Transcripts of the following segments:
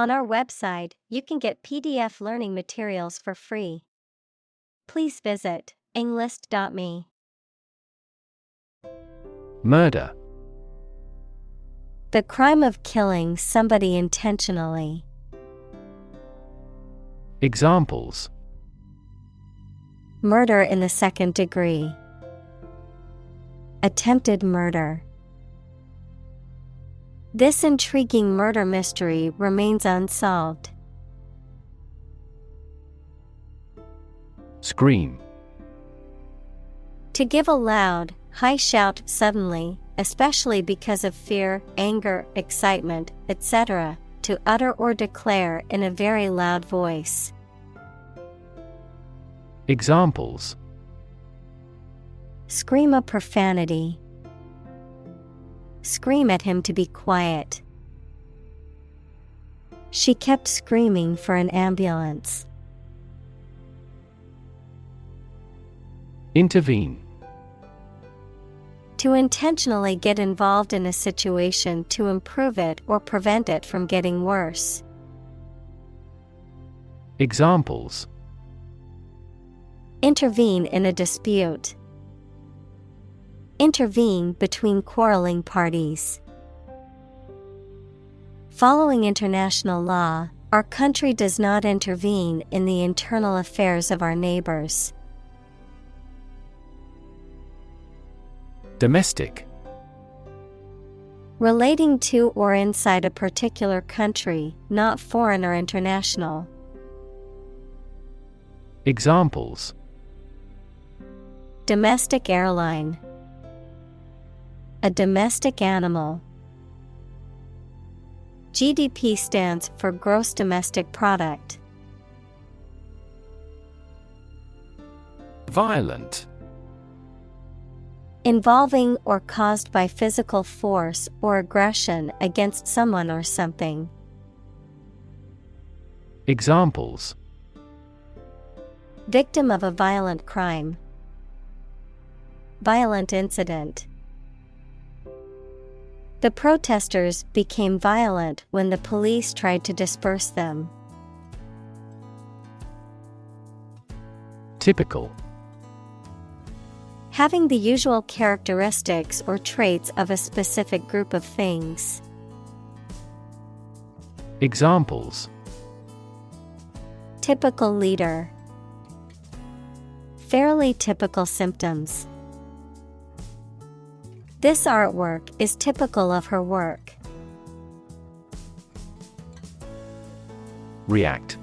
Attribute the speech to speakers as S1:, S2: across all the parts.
S1: On our website, you can get PDF learning materials for free. Please visit englist.me.
S2: Murder.
S1: The crime of killing somebody intentionally.
S2: Examples:
S1: Murder in the second degree. Attempted murder. This intriguing murder mystery remains unsolved.
S2: Scream.
S1: To give a loud, high shout suddenly, especially because of fear, anger, excitement, etc., to utter or declare in a very loud voice.
S2: Examples:
S1: Scream a profanity. Scream at him to be quiet. She kept screaming for an ambulance.
S2: Intervene.
S1: To intentionally get involved in a situation to improve it or prevent it from getting worse.
S2: Examples:
S1: Intervene in a dispute. Intervene between quarreling parties. Following international law, our country does not intervene in the internal affairs of our neighbors.
S2: Domestic.
S1: Relating to or inside a particular country, not foreign or international.
S2: Examples:
S1: Domestic airline. A domestic animal. GDP stands for gross domestic product.
S2: Violent.
S1: Involving or caused by physical force or aggression against someone or something.
S2: Examples:
S1: Victim of a violent crime. Violent incident. The protesters became violent when the police tried to disperse them.
S2: Typical.
S1: Having the usual characteristics or traits of a specific group of things.
S2: Examples:
S1: Typical leader. Fairly typical symptoms. This artwork is typical of her work.
S2: React.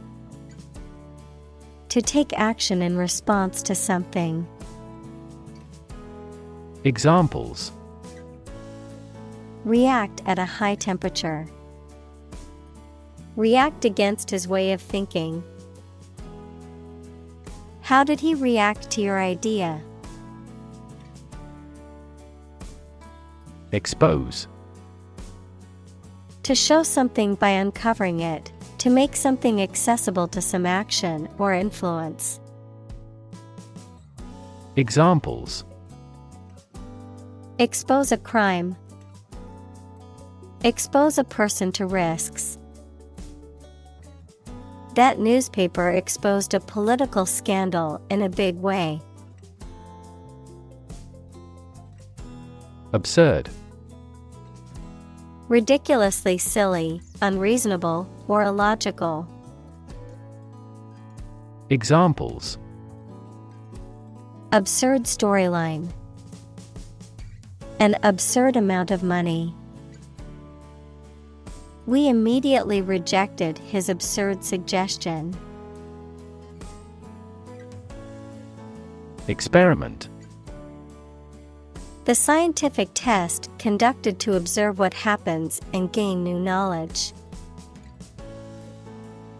S1: To take action in response to something.
S2: Examples:
S1: React at a high temperature. React against his way of thinking. How did he react to your idea?
S2: Expose.
S1: To show something by uncovering it, to make something accessible to some action or influence.
S2: Examples:
S1: Expose a crime. Expose a person to risks. That newspaper exposed a political scandal in a big way.
S2: Absurd.
S1: Ridiculously silly, unreasonable, or illogical.
S2: Examples:
S1: Absurd storyline. An absurd amount of money. We immediately rejected his absurd suggestion.
S2: Experiment.
S1: The scientific test conducted to observe what happens and gain new knowledge.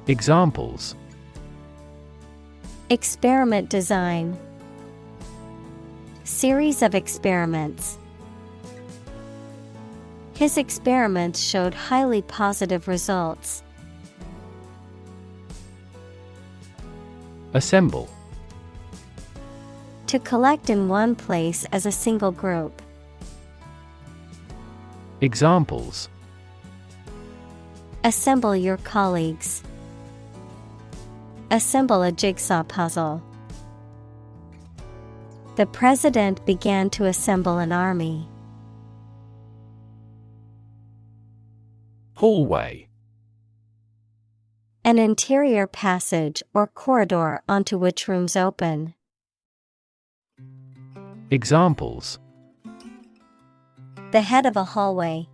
S2: Examples:
S1: Experiment design. Series of experiments. His experiments showed highly positive results.
S2: Assemble.
S1: To collect in one place as a single group.
S2: Examples:
S1: Assemble your colleagues. Assemble a jigsaw puzzle. The president began to assemble an army.
S2: Hallway.
S1: An interior passage or corridor onto which rooms open.
S2: Examples:
S1: The head of a hallway.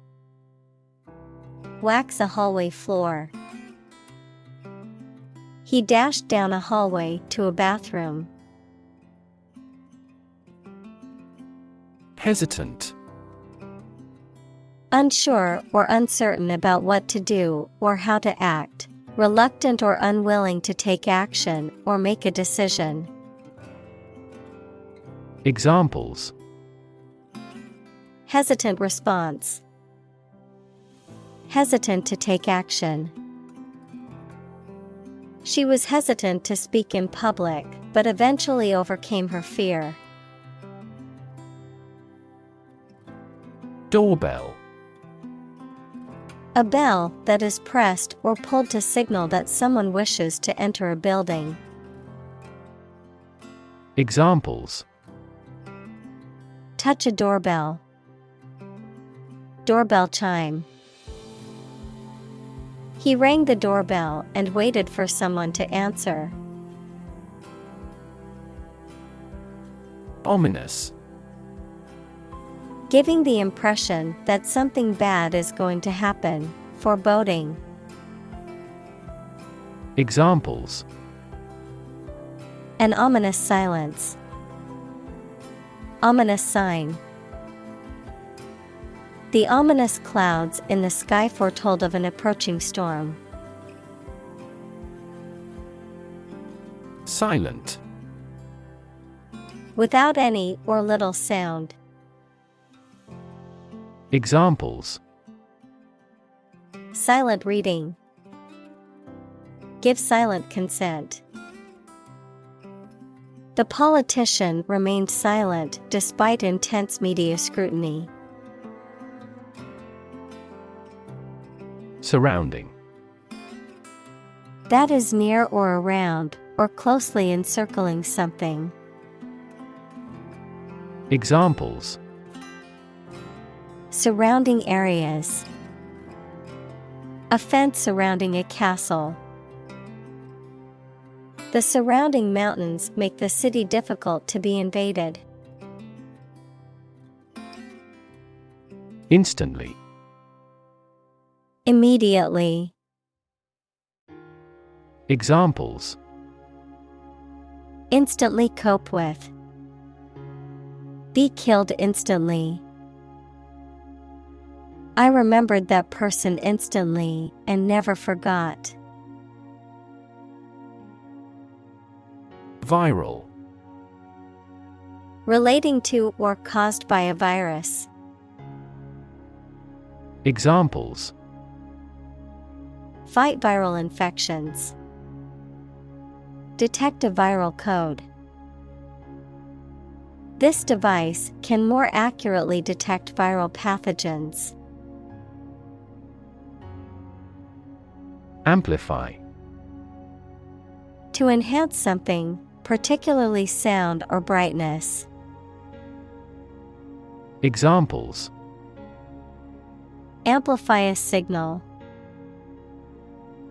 S1: Wax a hallway floor. He dashed down a hallway to a bathroom.
S2: Hesitant.
S1: Unsure or uncertain about what to do or how to act. Reluctant or unwilling to take action or make a decision.
S2: Examples:
S1: Hesitant response. Hesitant to take action. She was hesitant to speak in public, but eventually overcame her fear.
S2: Doorbell.
S1: A bell that is pressed or pulled to signal that someone wishes to enter a building.
S2: Examples:
S1: Touch a doorbell. Doorbell chime. He rang the doorbell and waited for someone to answer.
S2: Ominous.
S1: Giving the impression that something bad is going to happen, foreboding.
S2: Examples:
S1: An ominous silence. Ominous sign. The ominous clouds in the sky foretold of an approaching storm.
S2: Silent.
S1: Without any or little sound.
S2: Examples:
S1: Silent reading. Give silent consent. The politician remained silent despite intense media scrutiny.
S2: Surrounding.
S1: That is near or around, or closely encircling something.
S2: Examples:
S1: Surrounding areas. A fence surrounding a castle. The surrounding mountains make the city difficult to be invaded.
S2: Instantly.
S1: Immediately.
S2: Examples:
S1: Instantly cope with. Be killed instantly. I remembered that person instantly and never forgot.
S2: Viral.
S1: Relating to or caused by a virus.
S2: Examples:
S1: Fight viral infections. Detect a viral code. This device can more accurately detect viral pathogens.
S2: Amplify.
S1: To enhance something, particularly sound or brightness.
S2: Examples:
S1: Amplify a signal.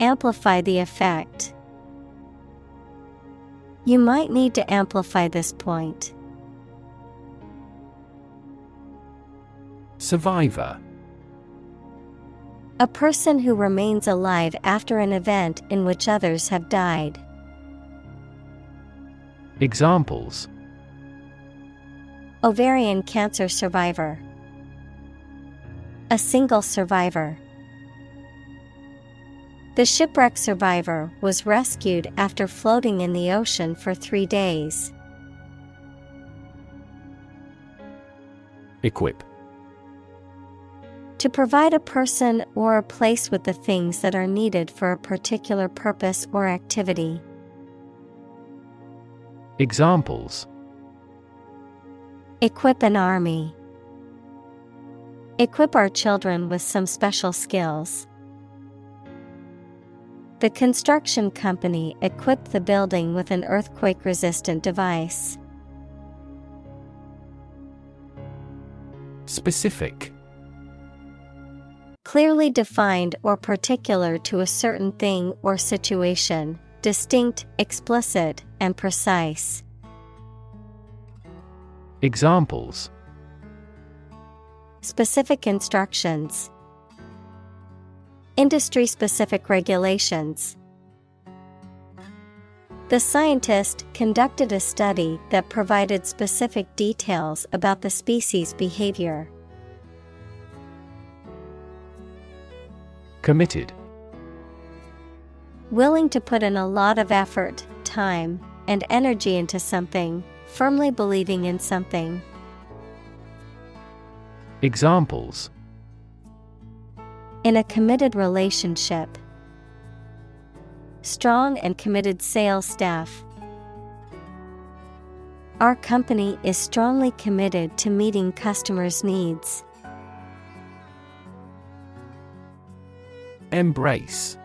S1: Amplify the effect. You might need to amplify this point.
S2: Survivor.
S1: A person who remains alive after an event in which others have died.
S2: Examples:
S1: Ovarian cancer survivor. A single survivor. The shipwreck survivor was rescued after floating in the ocean for 3 days.
S2: Equip.
S1: To provide a person or a place with the things that are needed for a particular purpose or activity.
S2: Examples:
S1: Equip an army. Equip our children with some special skills. The construction company equipped the building with an earthquake-resistant device.
S2: Specific.
S1: Clearly defined or particular to a certain thing or situation, distinct, explicit, and precise.
S2: Examples:
S1: Specific instructions. Industry-specific regulations. The scientist conducted a study that provided specific details about the species' behavior.
S2: Committed.
S1: Willing to put in a lot of effort, time, and energy into something, firmly believing in something.
S2: Examples:
S1: In a committed relationship. Strong and committed sales staff. Our company is strongly committed to meeting customers' needs.
S2: Embrace.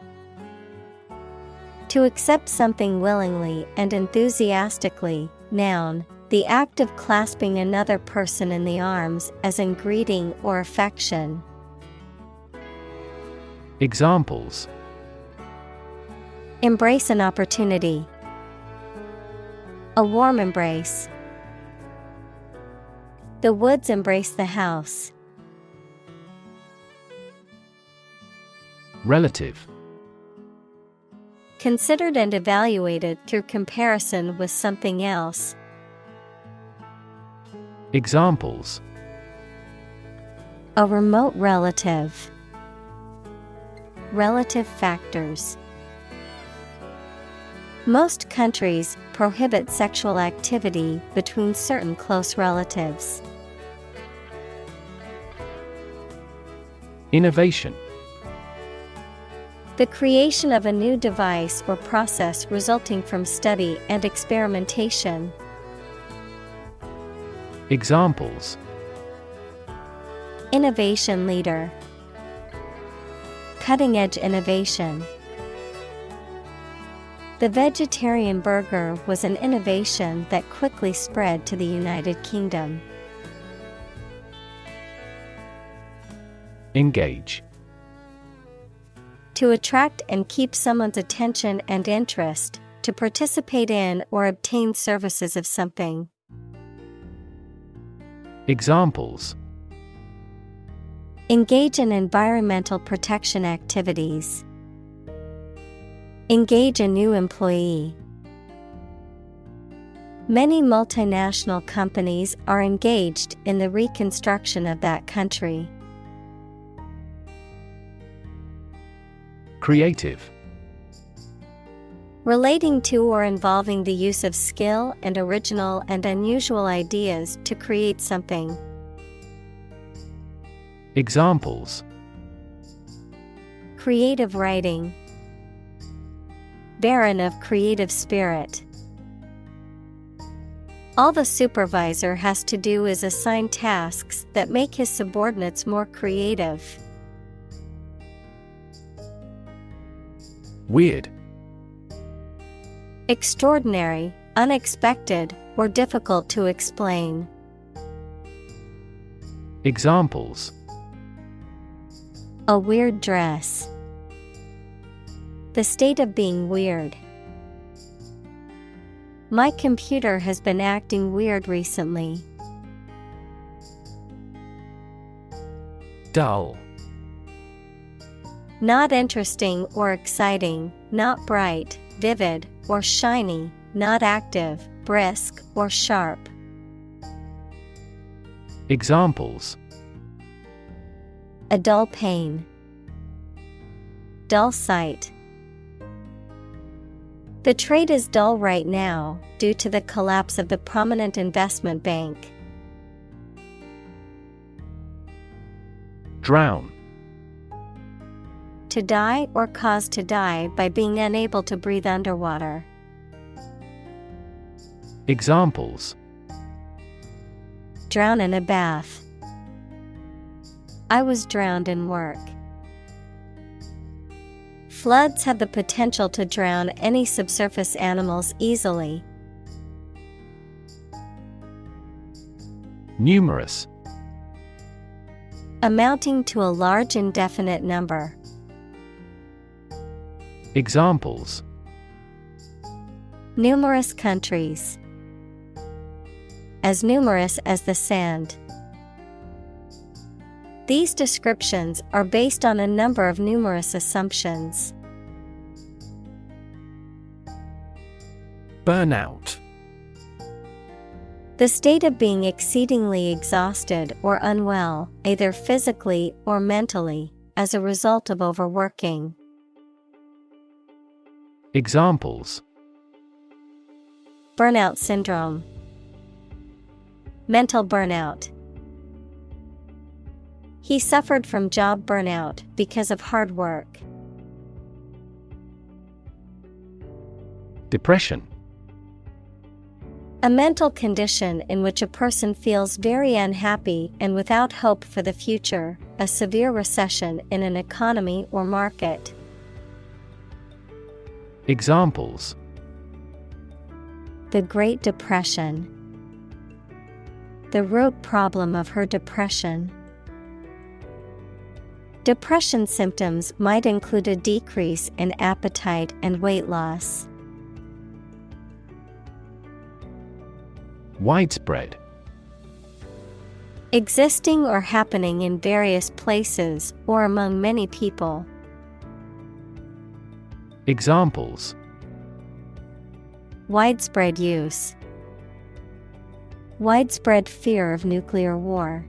S1: To accept something willingly and enthusiastically. Noun, the act of clasping another person in the arms as in greeting or affection.
S2: Examples:
S1: Embrace an opportunity. A warm embrace. The woods embrace the house.
S2: Relative.
S1: Considered and evaluated through comparison with something else.
S2: Examples:
S1: A remote relative. Relative factors. Most countries prohibit sexual activity between certain close relatives.
S2: Innovation.
S1: The creation of a new device or process resulting from study and experimentation.
S2: Examples:
S1: Innovation leader. Cutting-edge innovation. The vegetarian burger was an innovation that quickly spread to the United Kingdom.
S2: Engage.
S1: To attract and keep someone's attention and interest, to participate in or obtain services of something.
S2: Examples:
S1: Engage in environmental protection activities. Engage a new employee. Many multinational companies are engaged in the reconstruction of that country.
S2: Creative.
S1: Relating to or involving the use of skill and original and unusual ideas to create something.
S2: Examples:
S1: Creative writing. Barren of creative spirit. All the supervisor has to do is assign tasks that make his subordinates more creative.
S2: Weird.
S1: Extraordinary, unexpected, or difficult to explain.
S2: Examples:
S1: A weird dress. The state of being weird. My computer has been acting weird recently.
S2: Dull.
S1: Not interesting or exciting, not bright, vivid, or shiny, not active, brisk, or sharp.
S2: Examples:
S1: A dull pain. Dull sight. The trade is dull right now due to the collapse of the prominent investment bank.
S2: Drown.
S1: To die or cause to die by being unable to breathe underwater.
S2: Examples:
S1: Drown in a bath. I was drowned in work. Floods have the potential to drown any subsurface animals easily.
S2: Numerous.
S1: Amounting to a large indefinite number.
S2: Examples:
S1: Numerous countries. As numerous as the sand. These descriptions are based on a number of numerous assumptions.
S2: Burnout.
S1: The state of being exceedingly exhausted or unwell, either physically or mentally, as a result of overworking.
S2: Examples:
S1: Burnout syndrome. Mental burnout. He suffered from job burnout because of hard work.
S2: Depression.
S1: A mental condition in which a person feels very unhappy and without hope for the future, a severe recession in an economy or market.
S2: Examples:
S1: The Great Depression. The root problem of her depression. Depression symptoms might include a decrease in appetite and weight loss.
S2: Widespread.
S1: Existing or happening in various places or among many people.
S2: Examples:
S1: Widespread use. Widespread fear of nuclear war.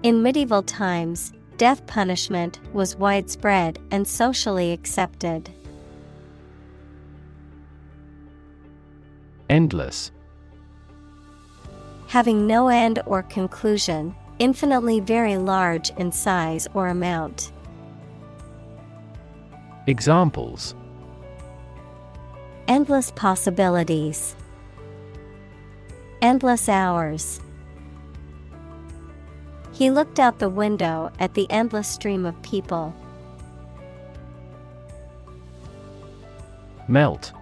S1: In medieval times, death punishment was widespread and socially accepted.
S2: Endless.
S1: Having no end or conclusion, infinitely very large in size or amount.
S2: Examples:
S1: Endless possibilities. Endless hours. He looked out the window at the endless stream of people.
S2: Melt.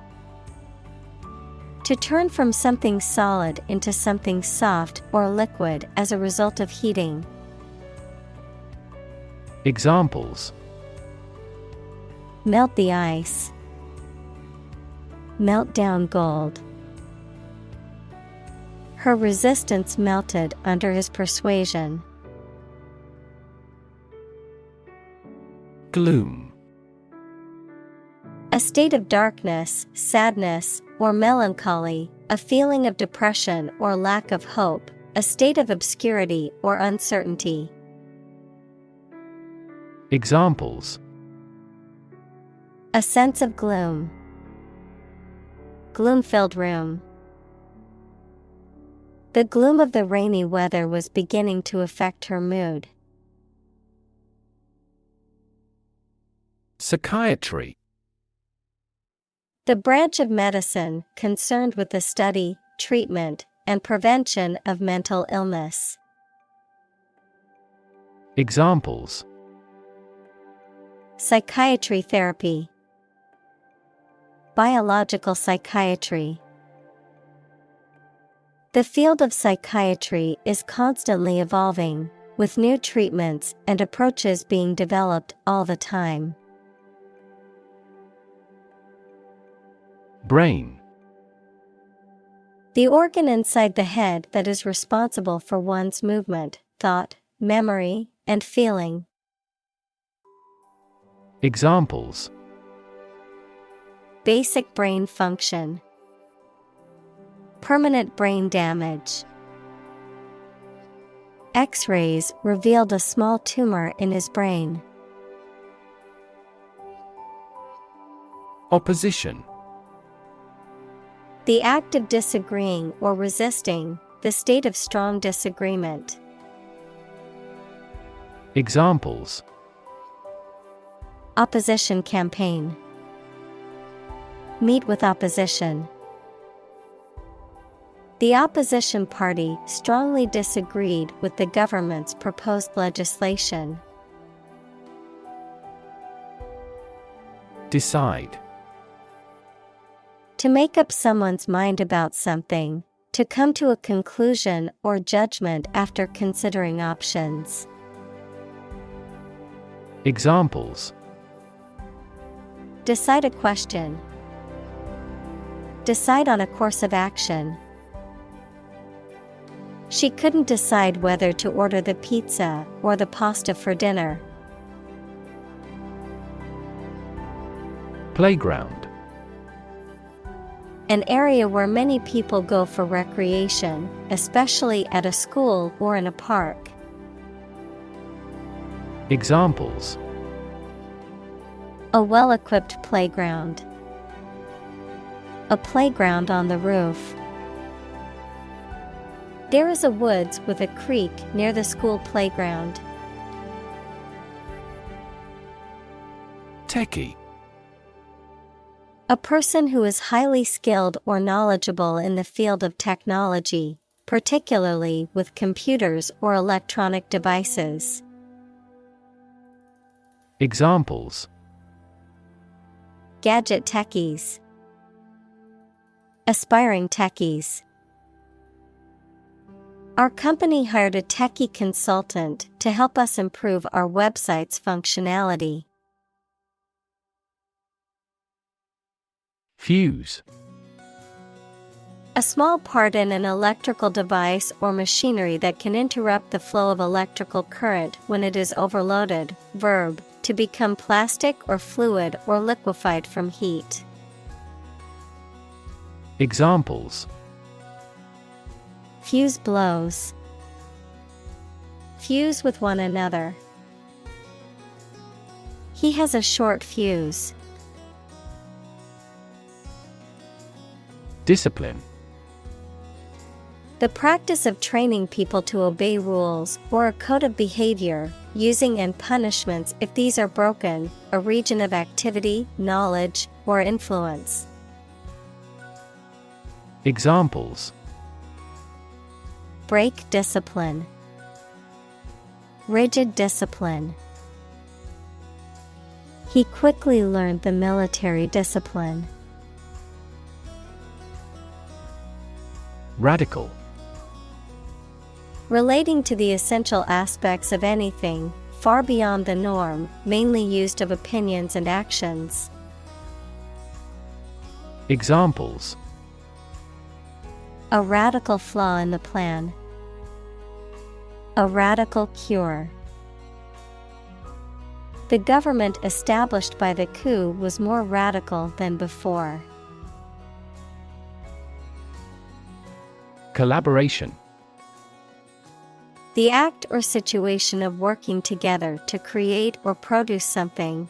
S1: To turn from something solid into something soft or liquid as a result of heating.
S2: Examples:
S1: Melt the ice. Melt down gold. Her resistance melted under his persuasion.
S2: Gloom.
S1: A state of darkness, sadness, or melancholy, a feeling of depression or lack of hope, a state of obscurity or uncertainty.
S2: Examples:
S1: A sense of gloom. Gloom-filled room. The gloom of the rainy weather was beginning to affect her mood.
S2: Psychiatry.
S1: The branch of medicine concerned with the study, treatment, and prevention of mental illness.
S2: Examples:
S1: Psychiatry therapy. Biological psychiatry. The field of psychiatry is constantly evolving, with new treatments and approaches being developed all the time.
S2: Brain.
S1: The organ inside the head that is responsible for one's movement, thought, memory, and feeling.
S2: Examples:
S1: Basic brain function. Permanent brain damage. X-rays revealed a small tumor in his brain.
S2: Opposition.
S1: The act of disagreeing or resisting, the state of strong disagreement.
S2: Examples:
S1: Opposition campaign. Meet with opposition. The opposition party strongly disagreed with the government's proposed legislation.
S2: Decide.
S1: To make up someone's mind about something, to come to a conclusion or judgment after considering options.
S2: Examples:
S1: Decide a question. Decide on a course of action. She couldn't decide whether to order the pizza or the pasta for dinner.
S2: Playground.
S1: An area where many people go for recreation, especially at a school or in a park.
S2: Examples:
S1: A well-equipped playground. A playground on the roof. There is a woods with a creek near the school playground.
S2: Techie.
S1: A person who is highly skilled or knowledgeable in the field of technology, particularly with computers or electronic devices.
S2: Examples:
S1: Gadget techies. Aspiring techies. Our company hired a techie consultant to help us improve our website's functionality.
S2: Fuse.
S1: A small part in an electrical device or machinery that can interrupt the flow of electrical current when it is overloaded. Verb, to become plastic or fluid or liquefied from heat.
S2: Examples:
S1: Fuse blows. Fuse with one another. He has a short fuse.
S2: Discipline.
S1: The practice of training people to obey rules or a code of behavior, using and punishments if these are broken, a region of activity, knowledge, or influence.
S2: Examples:
S1: Break discipline. Rigid discipline. He quickly learned the military discipline.
S2: Radical.
S1: Relating to the essential aspects of anything, far beyond the norm, mainly used of opinions and actions.
S2: Examples:
S1: A radical flaw in the plan. A radical cure. The government established by the coup was more radical than before.
S2: Collaboration.
S1: The act or situation of working together to create or produce something.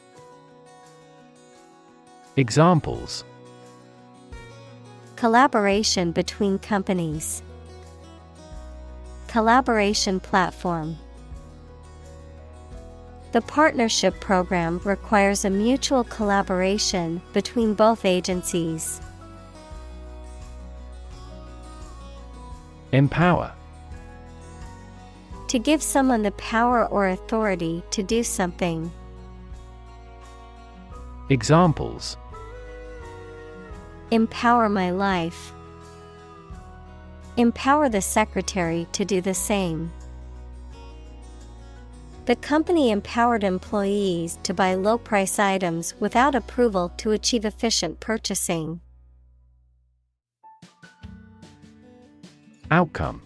S2: Examples:
S1: Collaboration between companies. Collaboration platform. The partnership program requires a mutual collaboration between both agencies.
S2: Empower.
S1: To give someone the power or authority to do something.
S2: Examples:
S1: Empower my life. Empower the secretary to do the same. The company empowered employees to buy low-price items without approval to achieve efficient purchasing.
S2: Outcome.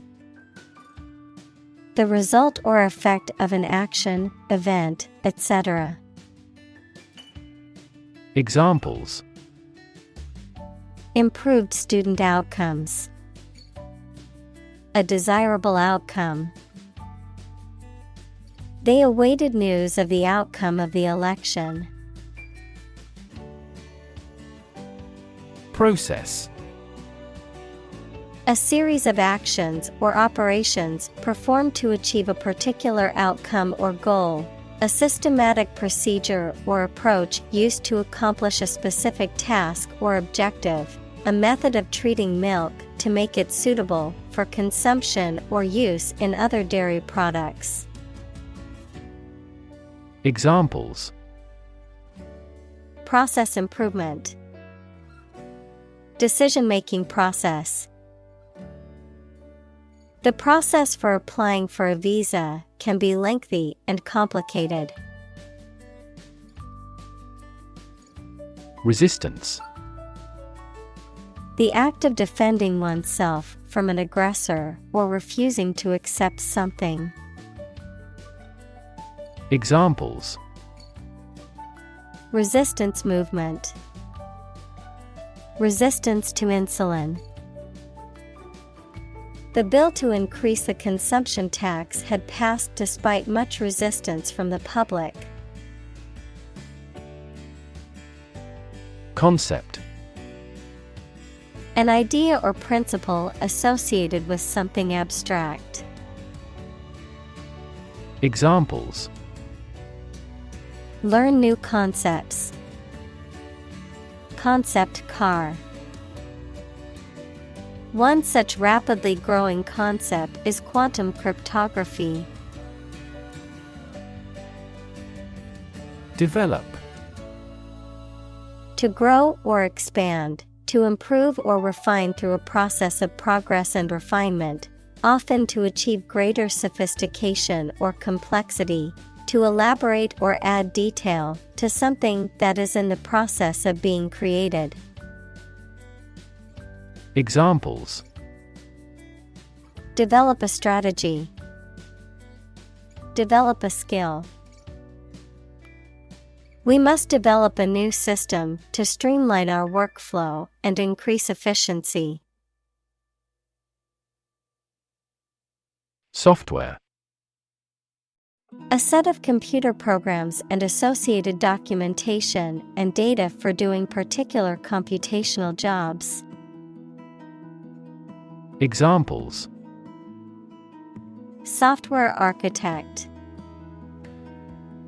S1: The result or effect of an action, event, etc.
S2: Examples:
S1: Improved student outcomes. A desirable outcome. They awaited news of the outcome of the election. Process. A series of actions or operations performed to achieve a particular outcome or goal. A systematic procedure or approach used to accomplish a specific task or objective. A method of treating milk to make it suitable for consumption or use in other dairy products. Process improvement. Decision-making process. The process for applying for a visa can be lengthy and complicated.
S2: Resistance.
S1: The act of defending oneself from an aggressor or refusing to accept something.
S2: Examples:
S1: resistance movement, resistance to insulin. The bill to increase the consumption tax had passed despite much resistance from the public.
S2: Concept.
S1: An idea or principle associated with something abstract.
S2: Examples:
S1: learn new concepts. Concept car. One such rapidly growing concept is quantum cryptography.
S2: Develop.
S1: To grow or expand, to improve or refine through a process of progress and refinement, often to achieve greater sophistication or complexity, to elaborate or add detail to something that is in the process of being created.
S2: Examples:
S1: develop a strategy. Develop a skill. We must develop a new system to streamline our workflow and increase efficiency.
S2: Software.
S1: A set of computer programs and associated documentation and data for doing particular computational jobs.
S2: Examples:
S1: software architect.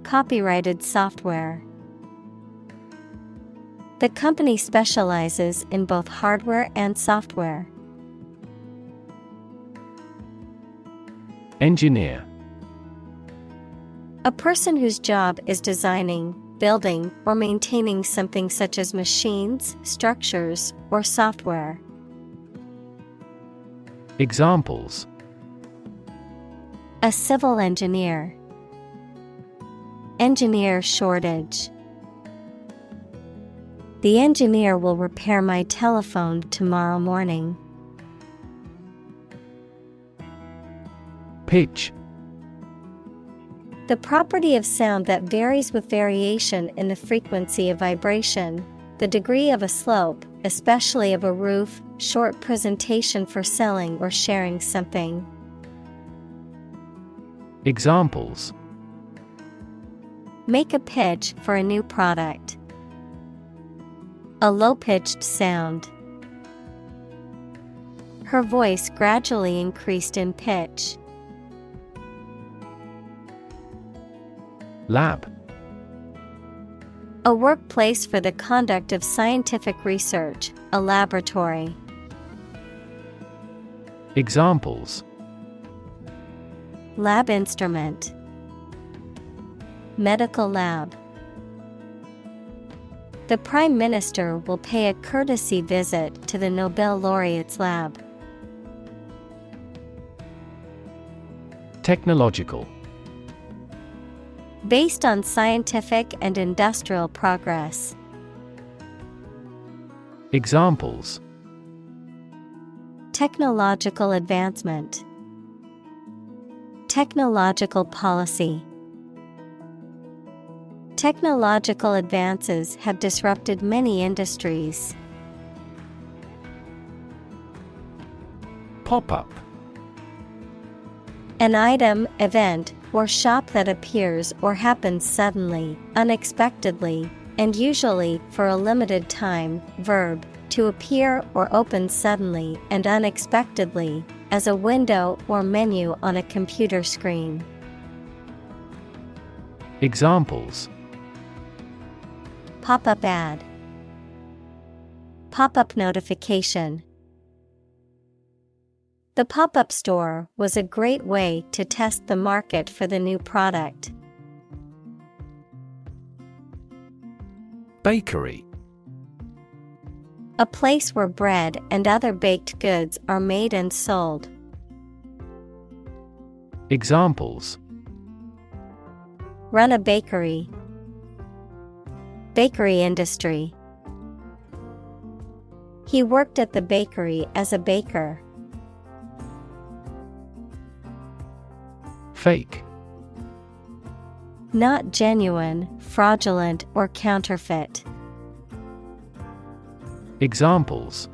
S1: Copyrighted software. The company specializes in both hardware and software.
S2: Engineer.
S1: A person whose job is designing, building, or maintaining something such as machines, structures, or software.
S2: Examples:
S1: a civil engineer. Engineer shortage. The engineer will repair my telephone tomorrow morning.
S2: Pitch.
S1: The property of sound that varies with variation in the frequency of vibration, the degree of a slope, especially of a roof, short presentation for selling or sharing something.
S2: Examples:
S1: make a pitch for a new product. A low-pitched sound. Her voice gradually increased in pitch.
S2: Lab.
S1: A workplace for the conduct of scientific research, a laboratory.
S2: Examples:
S1: lab instrument. Medical lab. The Prime Minister will pay a courtesy visit to the Nobel laureate's lab.
S2: Technological.
S1: Based on scientific and industrial progress.
S2: Examples:
S1: technological advancement. Technological policy. Technological advances have disrupted many industries.
S2: Pop-up.
S1: An item, event, or shop that appears or happens suddenly, unexpectedly, and usually for a limited time. Verb, to appear or open suddenly and unexpectedly, as a window or menu on a computer screen.
S2: Examples:
S1: pop-up ad. Pop-up notification. The pop-up store was a great way to test the market for the new product.
S2: Bakery.
S1: A place where bread and other baked goods are made and sold.
S2: Examples:
S1: Run a bakery. Bakery industry. He worked at the bakery as a baker.
S2: Fake.
S1: Not genuine, fraudulent, or counterfeit.
S2: Examples: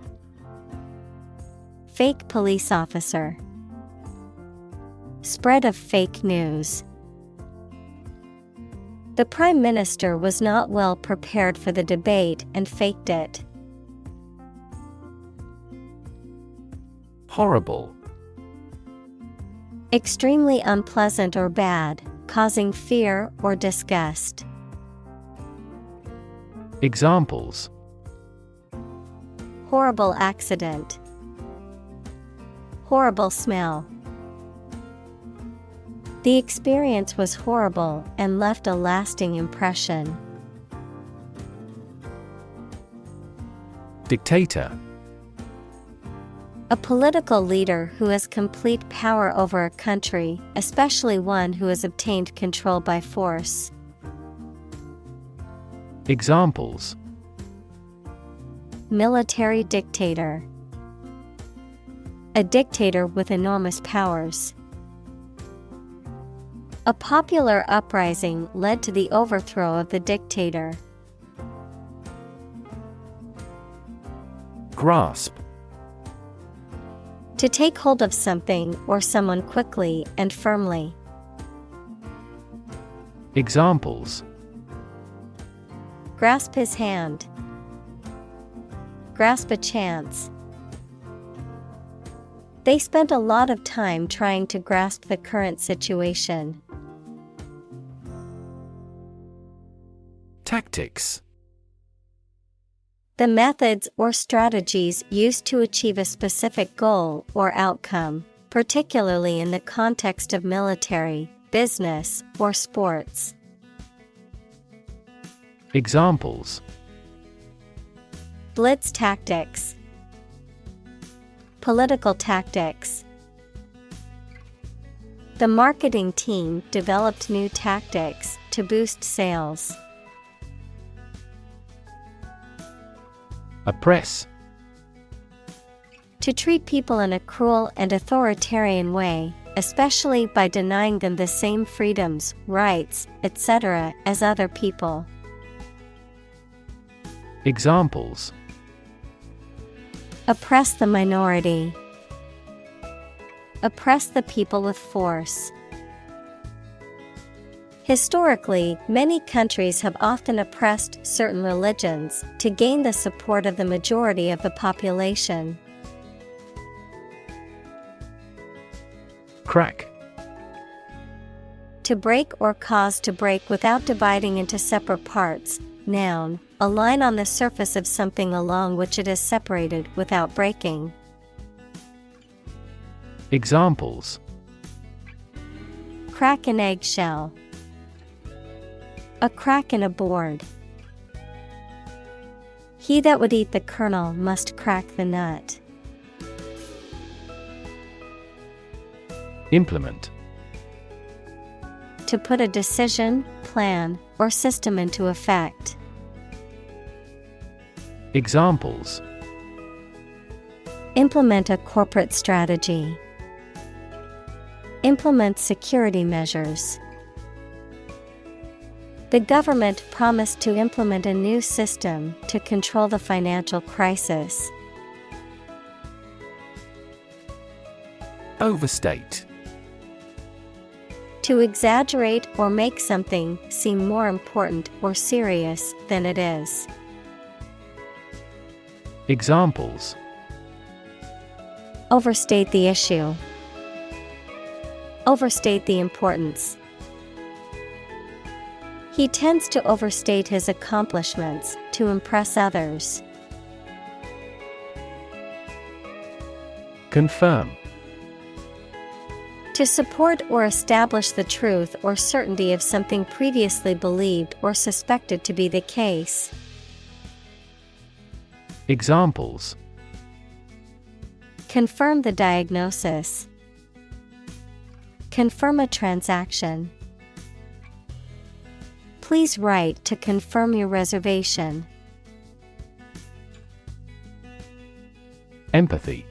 S1: Fake police officer. Spread of fake news. The Prime Minister was not well prepared for the debate and faked it.
S2: Horrible.
S1: Extremely unpleasant or bad, causing fear or disgust.
S2: Examples:
S1: Horrible accident. Horrible smell. The experience was horrible and left a lasting impression.
S2: Dictator.
S1: A political leader who has complete power over a country, especially one who has obtained control by force.
S2: Examples:
S1: Military dictator. A dictator with enormous powers. A popular uprising led to the overthrow of the dictator.
S2: Grasp.
S1: To take hold of something or someone quickly and firmly.
S2: Examples:
S1: Grasp his hand. Grasp a chance. They spent a lot of time trying to grasp the current situation.
S2: Tactics.
S1: The methods or strategies used to achieve a specific goal or outcome, particularly in the context of military, business, or sports.
S2: Examples:
S1: Blitz tactics. Political tactics. The marketing team developed new tactics to boost sales.
S2: Oppress.
S1: To treat people in a cruel and authoritarian way, especially by denying them the same freedoms, rights, etc. as other people.
S2: Examples:
S1: Oppress the minority. Oppress the people with force. Historically, many countries have often oppressed certain religions to gain the support of the majority of the population.
S2: Crack.
S1: To break or cause to break without dividing into separate parts. Noun, a line on the surface of something along which it is separated without breaking.
S2: Examples:
S1: Crack an eggshell. A crack in a board. He that would eat the kernel must crack the nut.
S2: Implement.
S1: To put a decision, plan, or system into effect.
S2: Examples:
S1: Implement a corporate strategy. Implement security measures. The government promised to implement a new system to control the financial crisis.
S2: Overstate.
S1: To exaggerate or make something seem more important or serious than it is.
S2: Examples:
S1: Overstate the issue. Overstate the importance. He tends to overstate his accomplishments to impress others.
S2: Confirm.
S1: To support or establish the truth or certainty of something previously believed or suspected to be the case.
S2: Examples:
S1: confirm the diagnosis, confirm a transaction. Please write to confirm your reservation.
S2: Empathy.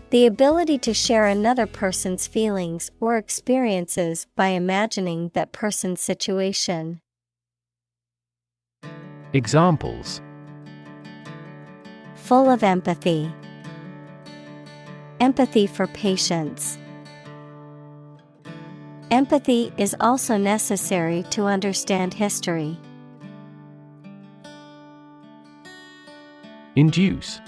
S1: The ability to share another person's feelings or experiences by imagining that person's situation.
S2: Examples:
S1: full of empathy, empathy for patients. Empathy is also necessary to understand history.
S2: Induce.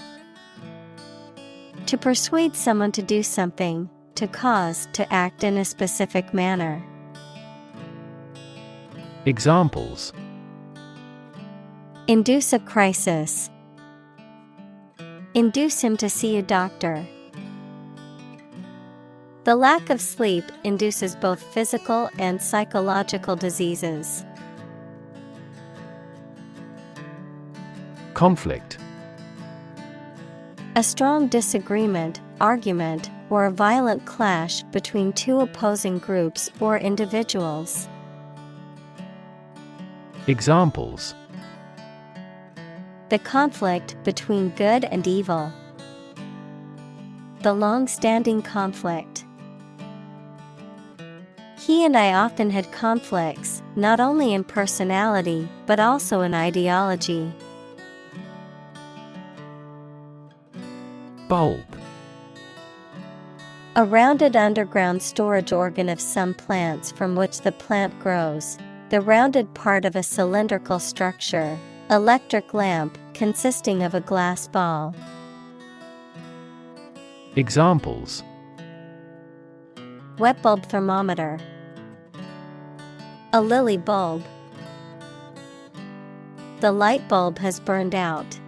S1: To persuade someone to do something, to cause to act in a specific manner.
S2: Examples:
S1: induce a crisis, induce him to see a doctor. The lack of sleep induces both physical and psychological diseases.
S2: Conflict.
S1: A strong disagreement, argument, or a violent clash between two opposing groups or individuals.
S2: Examples:
S1: the conflict between good and evil. The long-standing conflict. He and I often had conflicts, not only in personality, but also in ideology.
S2: Bulb.
S1: A rounded underground storage organ of some plants from which the plant grows. The rounded part of a cylindrical structure. Electric lamp consisting of a glass ball.
S2: Examples:
S1: wet bulb thermometer. A lily bulb. The light bulb has burned out.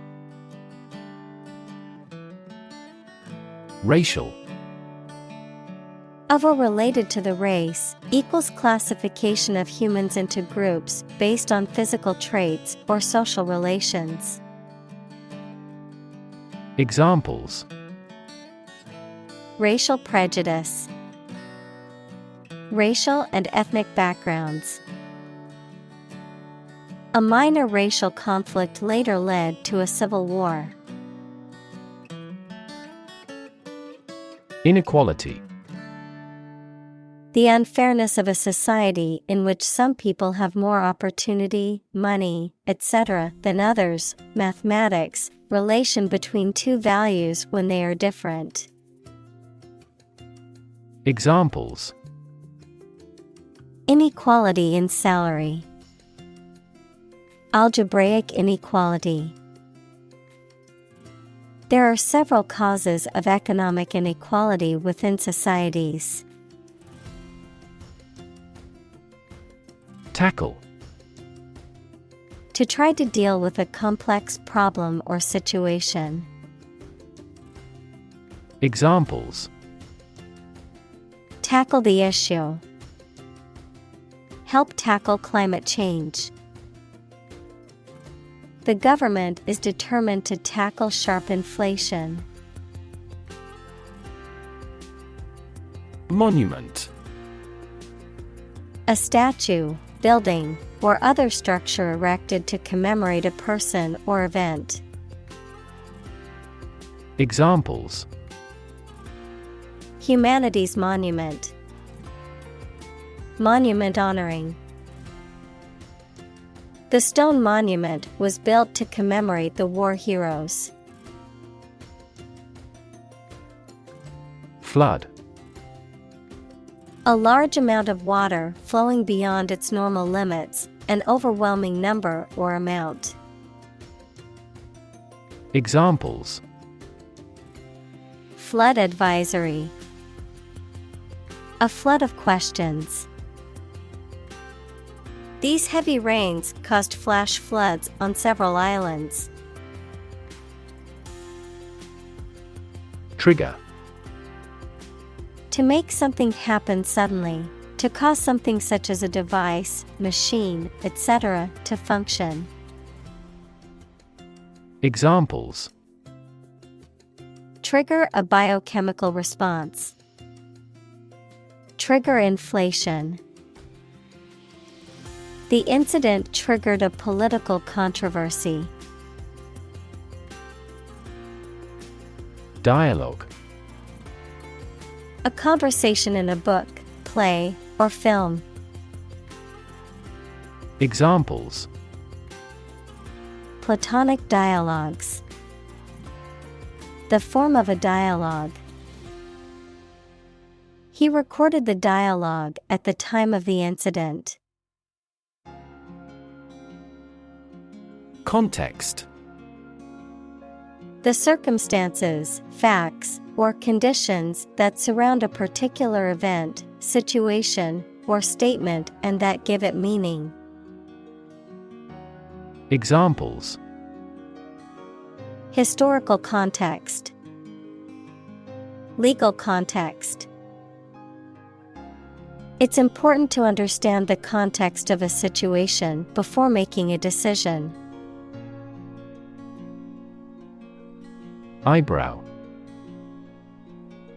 S2: Racial.
S1: Of or related to the race, equals classification of humans into groups based on physical traits or social relations.
S2: Examples:
S1: racial prejudice. Racial and ethnic backgrounds. A minor racial conflict later led to a civil war.
S2: Inequality.
S1: The unfairness of a society in which some people have more opportunity, money, etc. than others. Mathematics, relation between two values when they are different.
S2: Examples:
S1: inequality in salary. Algebraic inequality. There are several causes of economic inequality within societies.
S2: Tackle.
S1: To try to deal with a complex problem or situation.
S2: Examples:
S1: tackle the issue. Help tackle climate change. The government is determined to tackle sharp inflation.
S2: Monument.
S1: A statue, building, or other structure erected to commemorate a person or event.
S2: Examples:
S1: humanities monument. Monument honoring. The stone monument was built to commemorate the war heroes.
S2: Flood.
S1: A large amount of water flowing beyond its normal limits, an overwhelming number or amount.
S2: Examples:
S1: flood advisory. A flood of questions. These heavy rains caused flash floods on several islands.
S2: Trigger.
S1: To make something happen suddenly, to cause something such as a device, machine, etc. to function.
S2: Examples:
S1: trigger a biochemical response, trigger inflation. The incident triggered a political controversy.
S2: Dialogue:
S1: a conversation in a book, play, or film.
S2: Examples:
S1: Platonic dialogues. The form of a dialogue. He recorded the dialogue at the time of the incident.
S2: Context:
S1: the circumstances, facts, or conditions that surround a particular event, situation, or statement and that give it meaning.
S2: Examples:
S1: historical context, legal context. It's important to understand the context of a situation before making a decision.
S2: Eyebrow: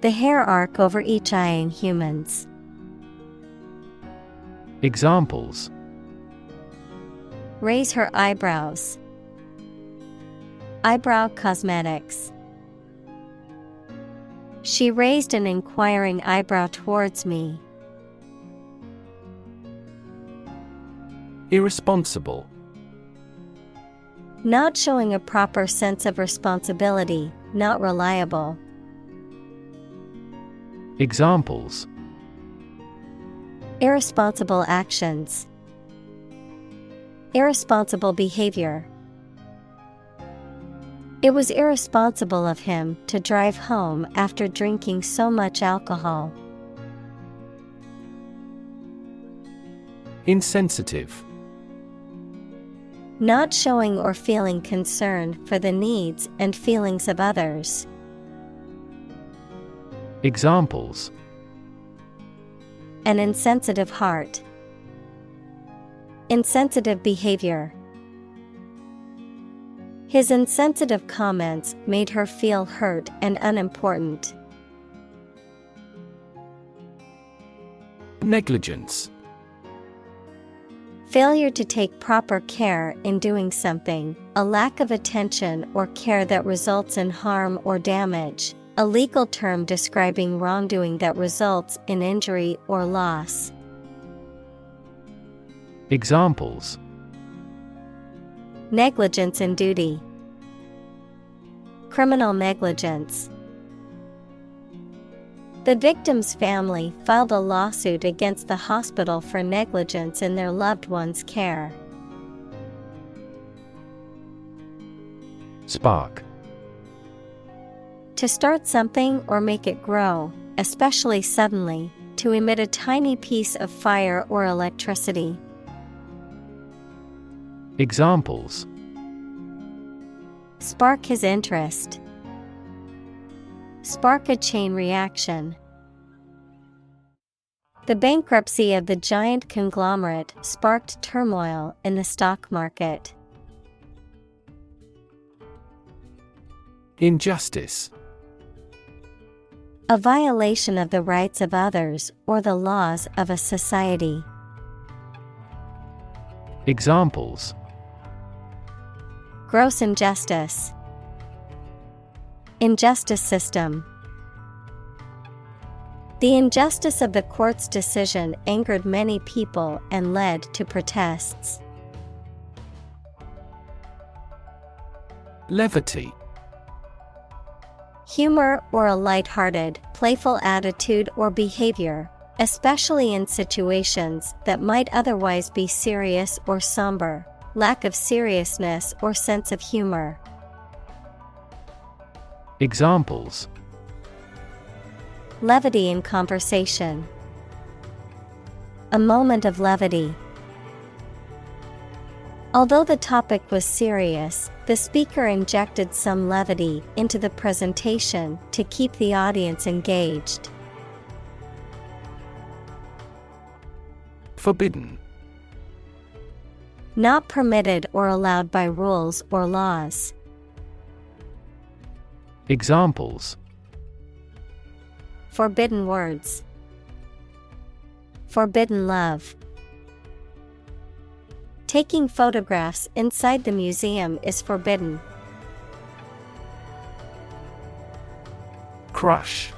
S1: the hair arc over each eye in humans.
S2: Examples:
S1: raise her eyebrows. Eyebrow cosmetics. She raised an inquiring eyebrow towards me.
S2: Irresponsible:
S1: not showing a proper sense of responsibility, not reliable.
S2: Examples:
S1: irresponsible actions. Irresponsible behavior. It was irresponsible of him to drive home after drinking so much alcohol.
S2: Insensitive:
S1: not showing or feeling concern for the needs and feelings of others.
S2: Examples:
S1: an insensitive heart. Insensitive behavior. His insensitive comments made her feel hurt and unimportant.
S2: Negligence:
S1: failure to take proper care in doing something, a lack of attention or care that results in harm or damage, a legal term describing wrongdoing that results in injury or loss.
S2: Examples:
S1: negligence in duty. Criminal negligence. The victim's family filed a lawsuit against the hospital for negligence in their loved one's care.
S2: Spark:
S1: to start something or make it grow, especially suddenly, to emit a tiny piece of fire or electricity.
S2: Examples:
S1: spark his interest. Spark a chain reaction. The bankruptcy of the giant conglomerate sparked turmoil in the stock market.
S2: Injustice:
S1: a violation of the rights of others or the laws of a society.
S2: Examples:
S1: gross injustice. Injustice system. The injustice of the court's decision angered many people and led to protests.
S2: Levity:
S1: humor or a light-hearted, playful attitude or behavior, especially in situations that might otherwise be serious or somber. Lack of seriousness or sense of humor.
S2: Examples:
S1: levity in conversation. A moment of levity. Although the topic was serious, the speaker injected some levity into the presentation to keep the audience engaged.
S2: Forbidden:
S1: not permitted or allowed by rules or laws.
S2: Examples:
S1: forbidden words, forbidden love. Taking photographs inside the museum is forbidden.
S2: Crush.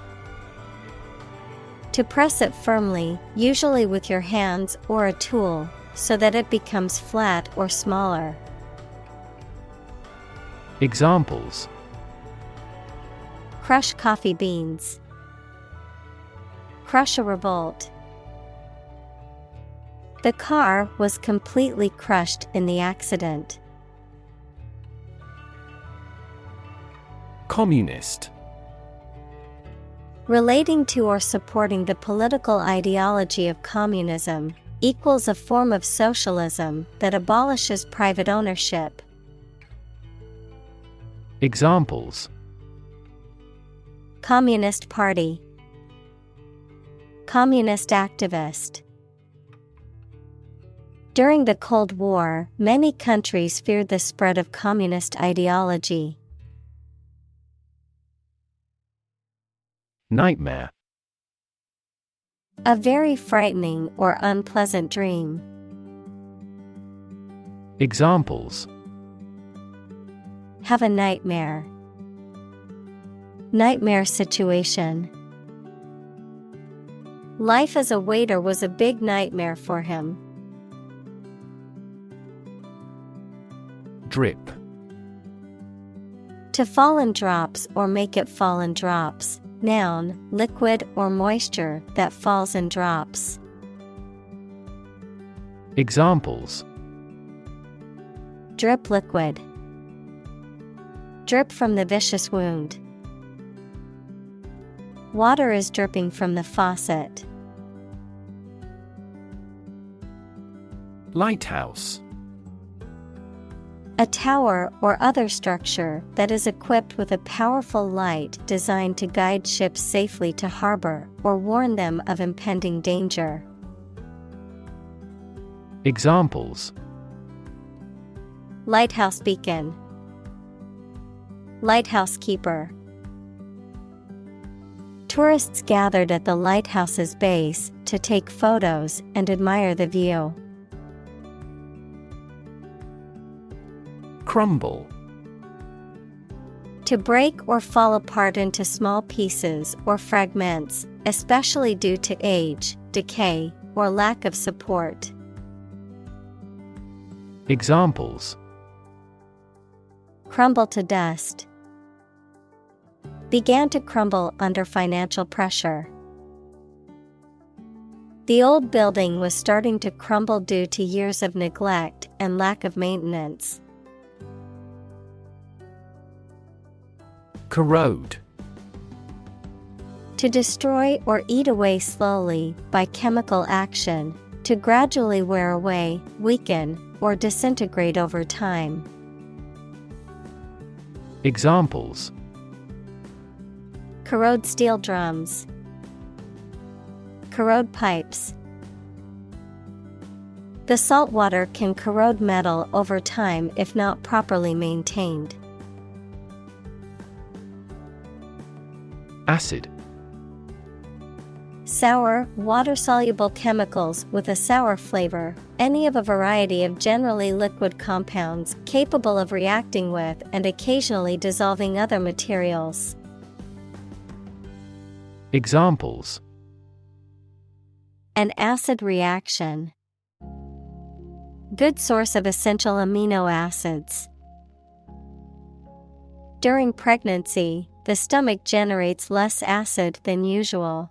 S1: To press it firmly, usually with your hands or a tool, so that it becomes flat or smaller.
S2: Examples:
S1: crush coffee beans, crush a revolt. The car was completely crushed in the accident.
S2: Communist.
S1: Relating to or supporting the political ideology of communism, equals a form of socialism that abolishes private ownership.
S2: Examples:
S1: Communist Party, communist activist. During the Cold War, many countries feared the spread of communist ideology.
S2: Nightmare.
S1: A very frightening or unpleasant dream.
S2: Examples:
S1: have a nightmare, nightmare situation. Life as a waiter was a big nightmare for him.
S2: Drip.
S1: To fall in drops or make it fall in drops. Noun, liquid or moisture that falls in drops.
S2: Examples:
S1: drip liquid, drip from the vicious wound. Water is dripping from the faucet.
S2: Lighthouse.
S1: A tower or other structure that is equipped with a powerful light designed to guide ships safely to harbor or warn them of impending danger.
S2: Examples:
S1: lighthouse beacon, lighthouse keeper. Tourists gathered at the lighthouse's base to take photos and admire the view.
S2: Crumble.
S1: To break or fall apart into small pieces or fragments, especially due to age, decay, or lack of support.
S2: Examples:
S1: crumble to dust, began to crumble under financial pressure. The old building was starting to crumble due to years of neglect and lack of maintenance.
S2: Corrode.
S1: To destroy or eat away slowly by chemical action, to gradually wear away, weaken, or disintegrate over time.
S2: Examples:
S1: corrode steel drums, corrode pipes. The salt water can corrode metal over time if not properly maintained.
S2: Acid.
S1: Sour, water-soluble chemicals with a sour flavor, any of a variety of generally liquid compounds capable of reacting with and occasionally dissolving other materials.
S2: Examples:
S1: an acid reaction. Good source of essential amino acids. During pregnancy, the stomach generates less acid than usual.